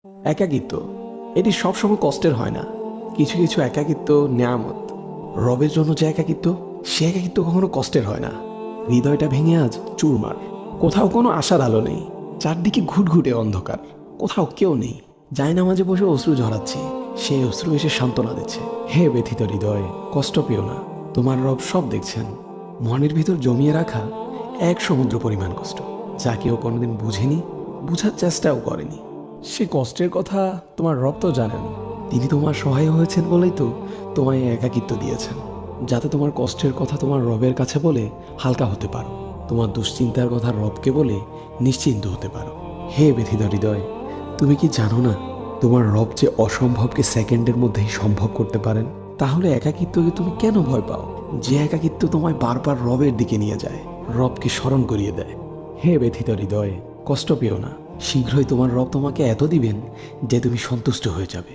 একাকিত্ব এটি সবসময় কষ্টের হয় না। কিছু কিছু একাকিত্ব নেয়ামত। রবের জন্য যে একাকিত্ব, সে একাকিত্ব কখনো কষ্টের হয় না। হৃদয়টা ভেঙে আজ চুরমার। কোথাও কোনো আশার আলো নেই, চারদিকে ঘুটঘুটে অন্ধকার। কোথাও কেউ নেই। জায়নামাজে বসে অশ্রু ঝরাচ্ছি, সেই অশ্রু এসে সান্ত্বনা দিচ্ছে। হে ব্যথিত হৃদয়, কষ্ট পেও না, তোমার রব সব দেখছেন। মনের ভিতর জমিয়ে রাখা এক সমুদ্র পরিমাণ কষ্ট, যা কেউ কোনোদিন বুঝেনি, বুঝার চেষ্টাও করেনি। সে কষ্টের কথা তোমার রব তো জানেন। তিনি তোমার সহায় হয়েছেন বলেই তো তোমায় একাকিত্ব দিয়েছেন, যাতে তোমার কষ্টের কথা তোমার রবের কাছে বলে হালকা হতে পারো, তোমার দুশ্চিন্তার কথা রবকে বলে নিশ্চিন্ত হতে পারো। হে ব্যথিত হৃদয়, তুমি কি জানো না তোমার রব যে অসম্ভবকে সেকেন্ডের মধ্যেই সম্ভব করতে পারেন? তাহলে একাকিত্বকে তুমি কেন ভয় পাও? যে একাকিত্ব তোমায় বারবার রবের দিকে নিয়ে যায়, রবকে স্মরণ করিয়ে দেয়। হে ব্যথিত হৃদয়, কষ্ট পেও না। শীঘ্রই তোমার রব তোমাকে এত দিবেন যে তুমি সন্তুষ্ট হয়ে যাবে।